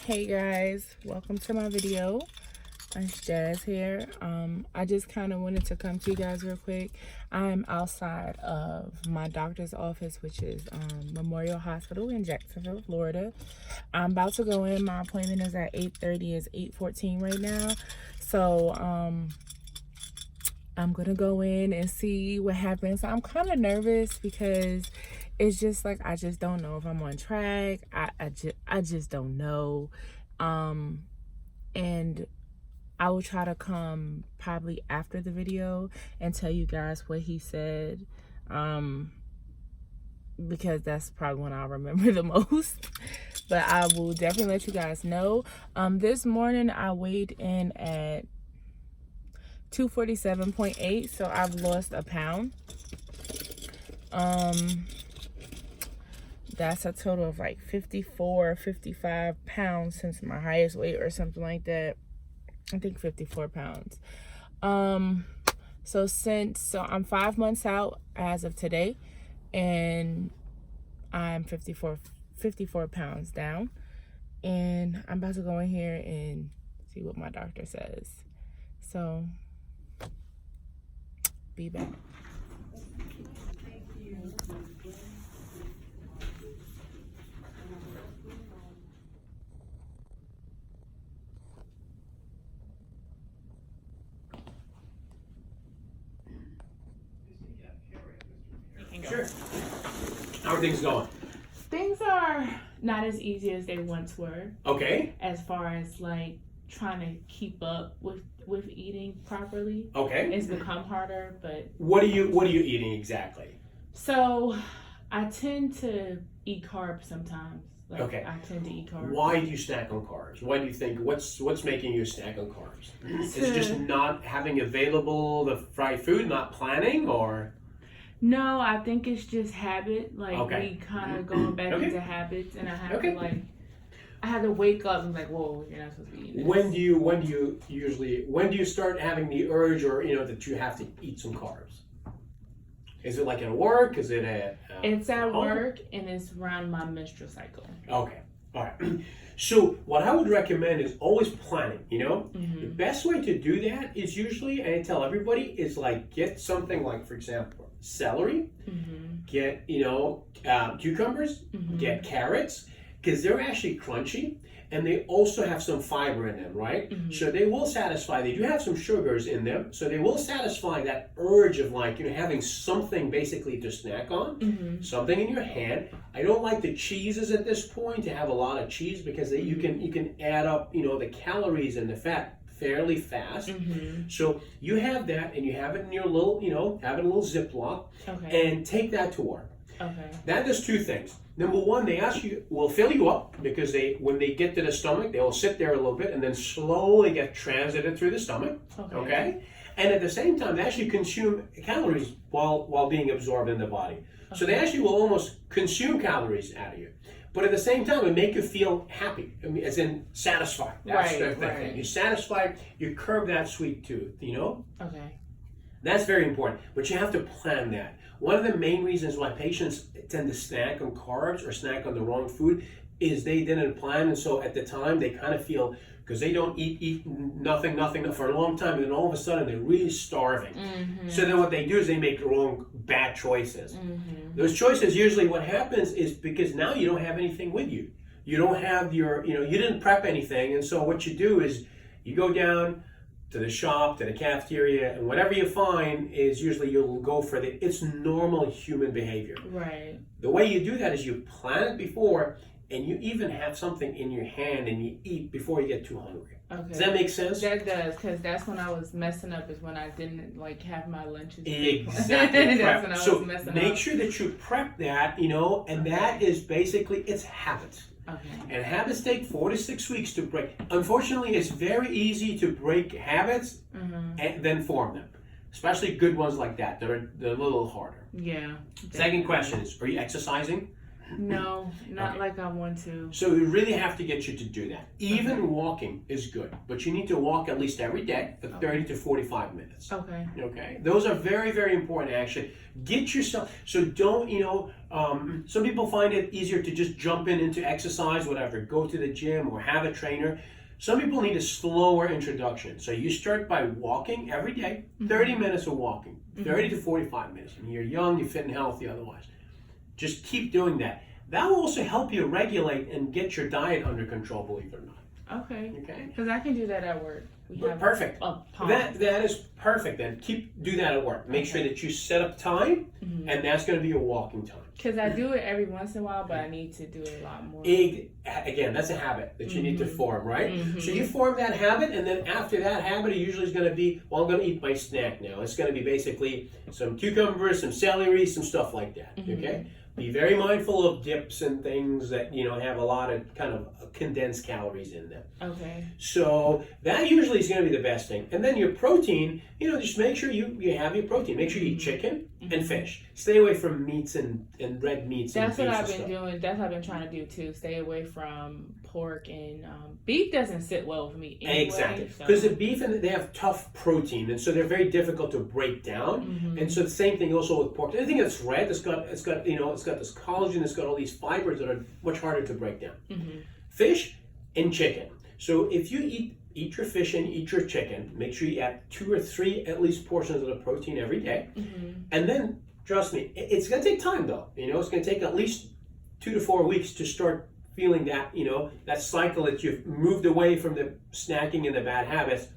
Hey guys, welcome to my video. It's Jazz here. I just kind of wanted to come to you guys real quick. I'm outside of my doctor's office, which is Memorial Hospital in Jacksonville, Florida. I'm about to go in. My appointment is at 8:30. It's 8:14 right now. So I'm gonna go in and see what happens. I'm kind of nervous because it's just like I just don't know if I'm on track. I just don't know. And I will try to come probably after the video and tell you guys what he said, because that's probably when I'll remember the most. But I will definitely let you guys know. This morning I weighed in at 247.8, so I've lost a pound. That's a total of like 55 pounds since my highest weight or something like that. I think 54 pounds. So I'm 5 months out as of today, and I'm 54 pounds down, and I'm about to go in here and see what my doctor says. So be back. Sure. How are things going? Things are not as easy as they once were. Okay. As far as like trying to keep up with eating properly. Okay. It's become harder, but What are you eating exactly? so I tend to eat carbs sometimes. Like, Okay. I tend to eat carbs. Why do you snack on carbs? Why do you think what's making you snack on carbs? Is it just not having available the fried food, not planning, or? No, I think it's just habit. Like Okay. we kind of going back Okay. into habits, and I have Okay. to I have to wake up and be like, whoa, you're not supposed to be eating this. When do you start having the urge, or that you have to eat some carbs? Is it like at work? Is it at? It's at home? work, and it's around my menstrual cycle. Okay. All right. So what I would recommend is always planning, Mm-hmm. The best way to do that is usually, and I tell everybody, is like get something like, for example, celery, Mm-hmm. get, cucumbers, Mm-hmm. get carrots, because they're actually crunchy, and they also have some fiber in them, right? Mm-hmm. So they will satisfy, they do have some sugars in them, so they will satisfy that urge of having something basically to snack on, Mm-hmm. something in your hand. I don't like the cheeses at this point, to have a lot of cheese, because you can add up, the calories and the fat fairly fast. Mm-hmm. So you have that, and you have it in your little, have it in a little Ziploc, Okay. and take that to work. Okay. That does two things. Number one, will fill you up, because when they get to the stomach, they will sit there a little bit and then slowly get transited through the stomach. Okay? And at the same time, they actually consume calories while being absorbed in the body. Okay. So they actually will almost consume calories out of you. But at the same time, it make you feel happy, as in satisfied. That's the thing. You're satisfied, you curb that sweet tooth, Okay. That's very important, but you have to plan that. One of the main reasons why patients tend to snack on carbs or snack on the wrong food is they didn't plan, and so at the time they kind of feel, because they don't eat nothing for a long time, and then all of a sudden they're really starving. Mm-hmm. So then what they do is they make the wrong bad choices. Mm-hmm. Those choices, usually what happens is because now you don't have anything with you. You don't have you didn't prep anything, and so what you do is you go down to the shop, to the cafeteria, and whatever you find is usually you'll go for it's normal human behavior. Right. The way you do that is you plan it before, and you even have something in your hand and you eat before you get too hungry. Okay. Does that make sense? That does, because that's when I was messing up, is when I didn't have my lunches. Exactly. That's when I was messing up. Make sure that you prep that, and that is basically, it's habits. Okay. And habits take 4 to 6 weeks to break. Unfortunately, it's very easy to break habits and then form them. Especially good ones like that. They're a little harder. Yeah. Second question is, are you exercising? No, not like I want to. So we really have to get you to do that. Even walking is good, but you need to walk at least every day for 30 to 45 minutes. Okay. Okay. Those are very, very important, actually. Get yourself, so don't, some people find it easier to just jump into exercise, whatever, go to the gym or have a trainer. Some people need a slower introduction. So you start by walking every day, 30 minutes of walking, 30 to 45 minutes. And you're young, you're fit and healthy otherwise. Just keep doing that. That will also help you regulate and get your diet under control, believe it or not. Okay. Okay. Because I can do that at work. Perfect. That is perfect. Then do that at work. Make sure that you set up time, and that's going to be your walking time. Because I do it every once in a while, but I need to do it a lot more. Again, that's a habit that you need to form, right? So you form that habit, and then after that habit, it usually is going to be, well, I'm going to eat my snack now. It's going to be basically some cucumbers, some celery, some stuff like that. Okay. Be very mindful of dips and things that, have a lot of kind of condensed calories in them. Okay. So that usually is going to be the best thing. And then your protein, just make sure you have your protein. Make sure you eat chicken and fish. Stay away from meats and red meats. That's what I've been doing. That's what I've been trying to do too. Stay away from pork and beef doesn't sit well with me anyway. Exactly. Because the beef, they have tough protein, and so they're very difficult to break down. And so the same thing also with pork. Anything that's red, it's got this collagen, it's got all these fibers that are much harder to break down. Fish and chicken. So if you eat your fish and eat your chicken, make sure you add 2 or 3 at least portions of the protein every day. And then, trust me, it's going to take time though. It's going to take at least 2 to 4 weeks to start feeling that, that cycle that you've moved away from the snacking and the bad habits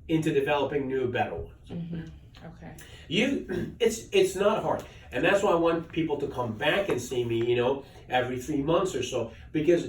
into developing new, better ones. Okay. It's not hard. And that's why I want people to come back and see me, every 3 months or so, because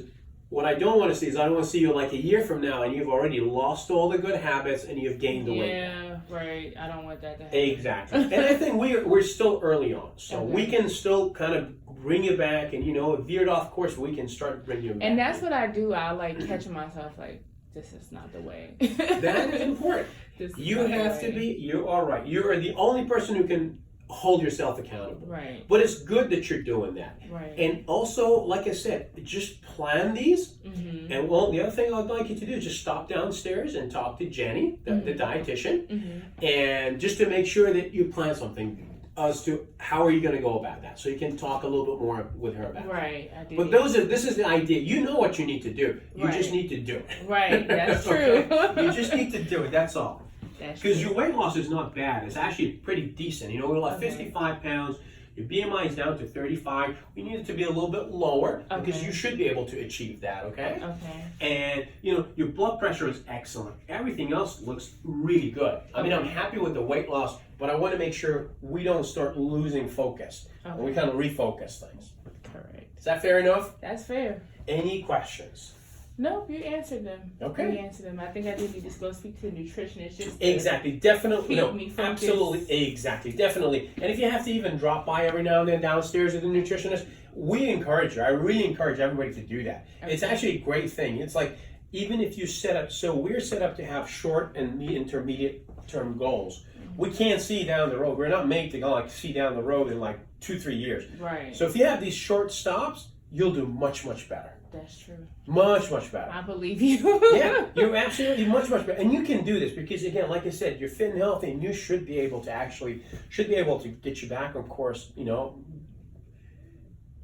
what I don't want to see is I don't want to see you like a year from now and you've already lost all the good habits and you've gained the weight. Yeah, right. I don't want that to happen. Exactly. And I think we're still early on. So we can still kind of bring you back and, veered off course, we can start bringing you back. And that's what I do. I like catch myself like, this is not the way. That is important. You have to be, you are right. You are the only person who can hold yourself accountable. Right. But it's good that you're doing that. Right. And also, like I said, just plan these. And the other thing I'd like you to do is just stop downstairs and talk to Jenny, the dietitian, and just to make sure that you plan something as to how are you going to go about that. So you can talk a little bit more with her about it. Right. I do. But this is the idea. You know what you need to do. You just need to do it. Right. That's true. You just need to do it. That's all. Because your weight loss is not bad. It's actually pretty decent. We're like 55 pounds. Your BMI is down to 35. We need it to be a little bit lower because you should be able to achieve that, okay? Okay. And, your blood pressure is excellent. Everything else looks really good. I mean, I'm happy with the weight loss, but I want to make sure we don't start losing focus. And we kind of refocus things. Correct. Is that fair enough? That's fair. Any questions? No, you answered them. Okay. You answered them. I think I do need to go speak to a nutritionist. Just exactly. Definitely. Keep me focused. Absolutely. Exactly. Definitely. And if you have to even drop by every now and then downstairs with a nutritionist, we encourage you. I really encourage everybody to do that. Okay. It's actually a great thing. It's like, even if you set up, so we're set up to have short and intermediate term goals. We can't see down the road. We're not made to go see down the road in 2-3 years. Right. So if you have these short stops, you'll do much, much better. That's true. Much, much better. I believe you. Yeah, you're absolutely much, much better. And you can do this because, again, like I said, you're fit and healthy and you should be able to get you back, of course, Going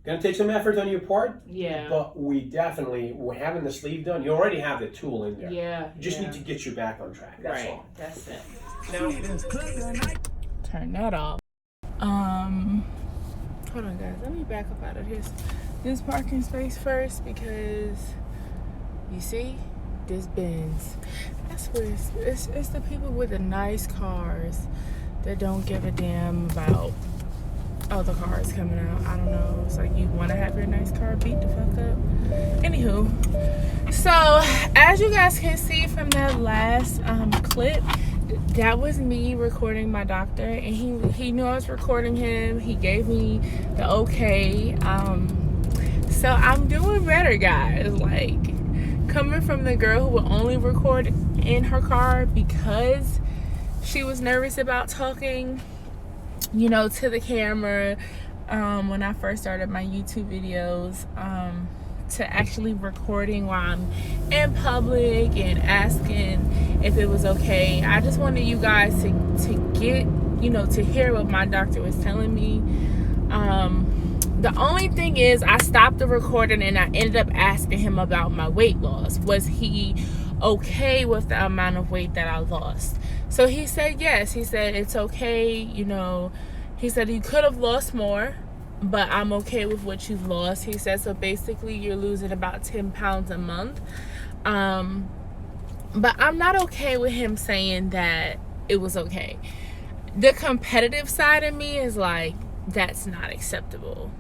to take some effort on your part. Yeah. But we're having the sleeve done. You already have the tool in there. Yeah. You just need to get you back on track. That's all. That's it. Turn that off. Hold on, guys. Let me back up out of this parking space first because you see this Benz. That's where it's the people with the nice cars that don't give a damn about other cars coming out. I don't know. It's like you want to have your nice car beat the fuck up. Anywho, so as you guys can see from that last clip, that was me recording my doctor, and he knew I was recording him. He gave me the okay. So I'm doing better, guys. Like, coming from the girl who would only record in her car because she was nervous about talking, to the camera. when I first started my YouTube videos, to actually recording while I'm in public and asking if it was okay. I just wanted you guys to get, you know, to hear what my doctor was telling me. The only thing is, I stopped the recording and I ended up asking him about my weight loss. Was he okay with the amount of weight that I lost? So he said yes. He said it's okay, you know. He said you could have lost more, but I'm okay with what you've lost. He said, so basically you're losing about 10 pounds a month. But I'm not okay with him saying that it was okay. The competitive side of me is like, that's not acceptable.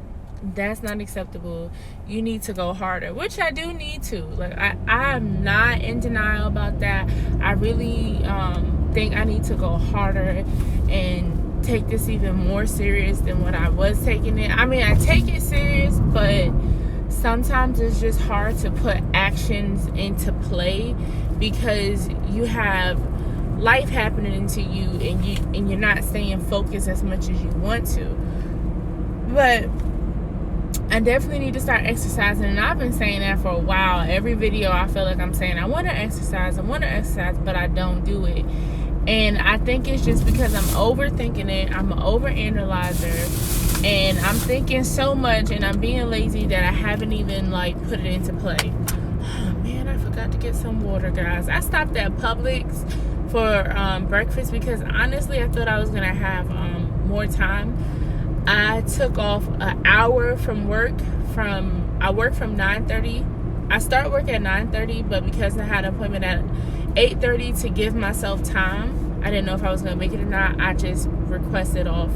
That's not acceptable. You need to go harder, which I do need to. Like, I'm not in denial about that. I really think I need to go harder and take this even more serious than what I was taking it. I mean, I take it serious, but sometimes it's just hard to put actions into play because you have life happening to you and you're not staying focused as much as you want to. But I definitely need to start exercising, and I've been saying that for a while. Every video I feel like I'm saying I want to exercise, but I don't do it. And I think it's just because I'm overthinking it. I'm an overanalyzer, and I'm thinking so much, and I'm being lazy that I haven't even like put it into play. Oh man, I forgot to get some water, guys. I stopped at Publix for breakfast because honestly I thought I was gonna have more time. I took off an hour from work. I work from 9:30. I start work at 9:30, but because I had an appointment at 8:30 to give myself time, I didn't know if I was gonna make it or not. I just requested off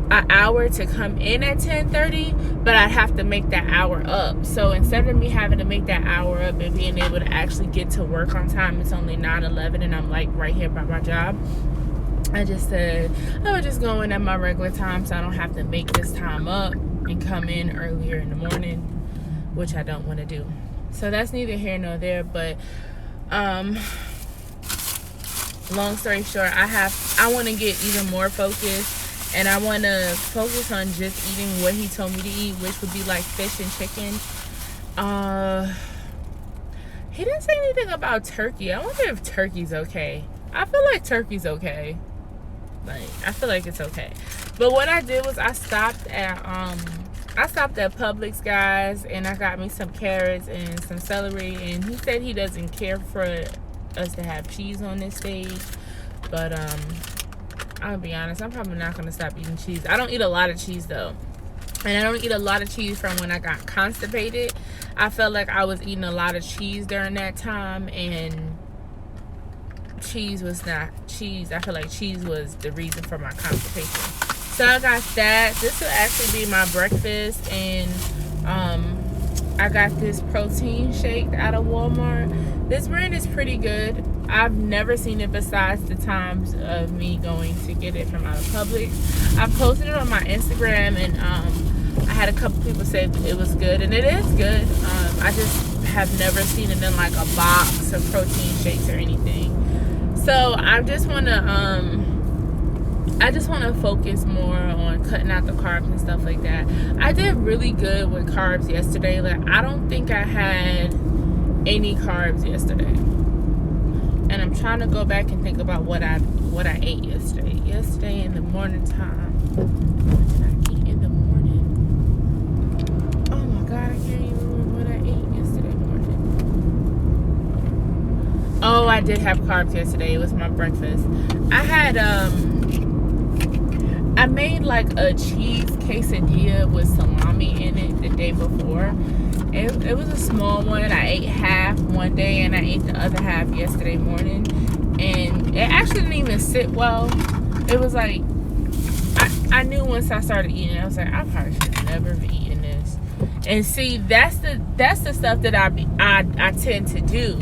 an hour to come in at 10:30, but I'd have to make that hour up. So instead of me having to make that hour up and being able to actually get to work on time, it's only 9:11 and I'm like right here by my job. I just said I would just go in at my regular time so I don't have to make this time up and come in earlier in the morning, which I don't want to do. So that's neither here nor there, but long story short, I want to get even more focused, and I want to focus on just eating what he told me to eat, which would be like fish and chicken. He didn't say anything about turkey. I wonder if turkey's okay. I feel like turkey's okay. Like, I feel like it's okay. But what I did was I stopped at Publix, guys, and I got me some carrots and some celery, and he said he doesn't care for us to have cheese on this stage. But I'll be honest, I'm probably not gonna stop eating cheese. I don't eat a lot of cheese though. And I don't eat a lot of cheese from when I got constipated. I felt like I was eating a lot of cheese during that time, and cheese was not cheese. I feel like cheese was the reason for my constipation. So I got that. This will actually be my breakfast, and I got this protein shake out of Walmart. This brand is pretty good. I've never seen it besides the times of me going to get it from out of Publix. I posted it on my Instagram, and I had a couple people say it was good, and it is good. I just have never seen it in like a box of protein shakes or anything. So I just want to focus more on cutting out the carbs and stuff like that. I did really good with carbs yesterday. Like, I don't think I had any carbs yesterday. And I'm trying to go back and think about what I ate yesterday. Yesterday in the morning time. What did I eat in the morning? Oh my God, I can't even remember what I ate yesterday morning. Oh, I did have carbs yesterday. It was my breakfast. I had I made like a cheese quesadilla with salami in it the day before. It was a small one. I ate half one day and I ate the other half yesterday morning. And it actually didn't even sit well. It was like, I knew once I started eating it, I was like, I probably should have never have eaten this. And see, that's the stuff that I tend to do.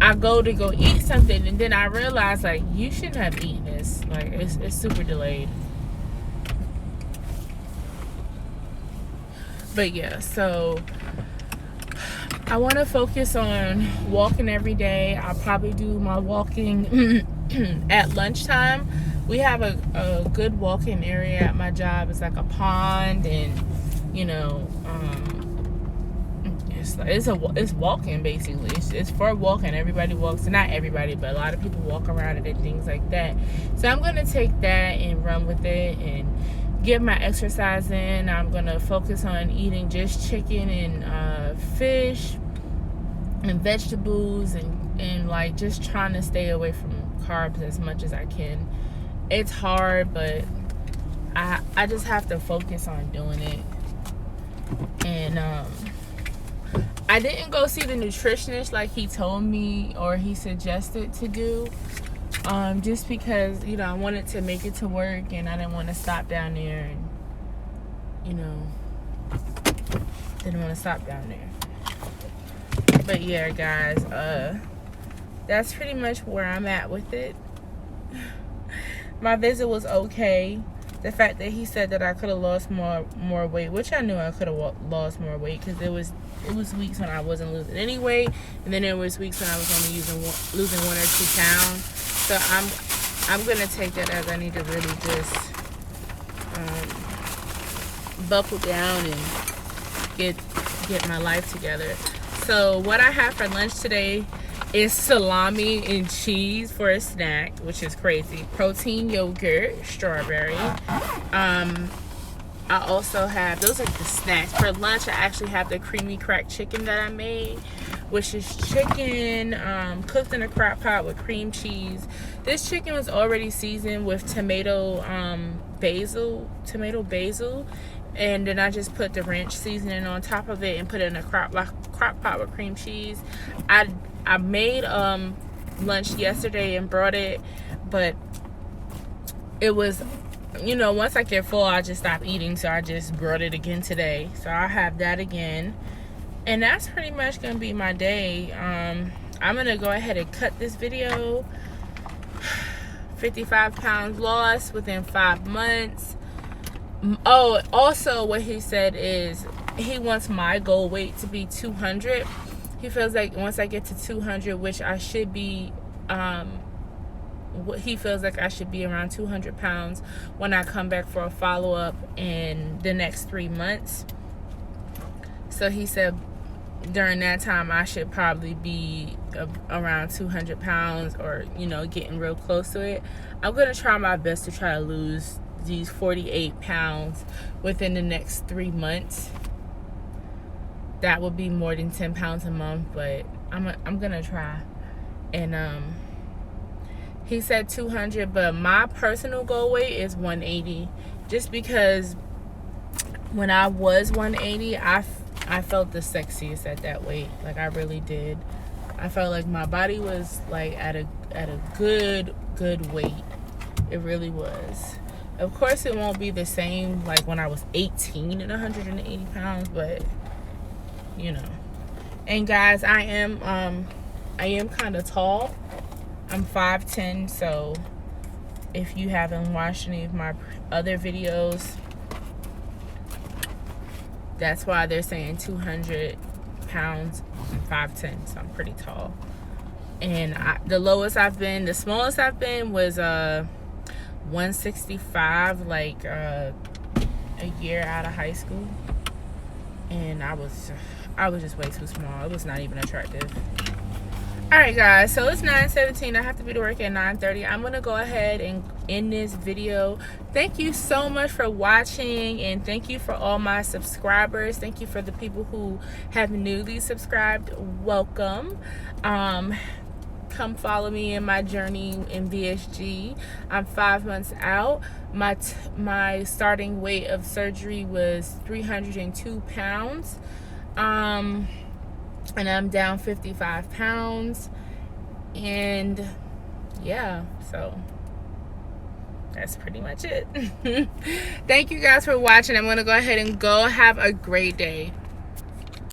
I go eat something and then I realize, like, you shouldn't have eaten this. Like, it's super delayed. But yeah, so I want to focus on walking every day. I'll probably do my walking at lunchtime, we have a good walking area at my job. It's like a pond, and you know, it's walking basically. It's for walking. Everybody walks, not everybody, but a lot of people walk around it and things like that. So I'm gonna take that and run with it and get my exercise in. I'm gonna focus on eating just chicken and fish and vegetables and like just trying to stay away from carbs as much as I can. It's hard, but I just have to focus on doing it. And I didn't go see the nutritionist like he told me or he suggested to do, just because, you know, I wanted to make it to work and I didn't want to stop down there, and, you know, didn't want to stop down there. But yeah, guys, that's pretty much where I'm at with it. My visit was okay. The fact that he said that I could have lost more weight, which I knew I could have lost more weight, because it was weeks when I wasn't losing any weight, and then there was weeks when I was only losing 1 or 2 pounds. So I'm gonna take that as I need to really just buckle down and get my life together. So what I have for lunch today is salami and cheese for a snack, which is crazy. Protein yogurt, strawberry. I also have, those are the snacks. For lunch, I actually have the creamy cracked chicken that I made, which is chicken cooked in a crock pot with cream cheese. This chicken was already seasoned with tomato basil, and then I just put the ranch seasoning on top of it and put it in a crock pot with cream cheese. I made lunch yesterday and brought it, but it was, you know, once I get full, I just stop eating, so I just brought it again today. So I'll have that again, and that's pretty much gonna be my day. I'm gonna go ahead and cut this video. 55 pounds lost within 5 months. Oh, also what he said is he wants my goal weight to be 200. He feels like once I get to 200, which I should be, he feels like I should be around 200 pounds when I come back for a follow-up in the next 3 months. So he said during that time I should probably be around 200 pounds, or, you know, getting real close to it. I'm going to try my best to try to lose these 48 pounds within the next 3 months. That would be more than 10 pounds a month, but I'm gonna try. And he said 200, but my personal goal weight is 180, just because when I was 180, I felt the sexiest at that weight. Like, I really did. I felt like my body was like at a good weight. It really was. Of course, it won't be the same like when I was 18 and 180 pounds, but you know. And guys, I am kind of tall. I'm 5'10", so if you haven't watched any of my other videos, that's why they're saying 200 pounds. I'm 5'10", so I'm pretty tall. And the smallest I've been was 165, like a year out of high school. And I was just way too small. It was not even attractive. Alright guys, so it's 9:17. I have to be to work at 9:30. I'm gonna go ahead and end this video. Thank you so much for watching, and thank you for all my subscribers. Thank you for the people who have newly subscribed. Welcome. Come follow me in my journey in VSG. I'm 5 months out. My starting weight of surgery was 302 pounds. And I'm down 55 pounds. And yeah, so that's pretty much it. Thank you guys for watching. I'm gonna go ahead and go. Have a great day.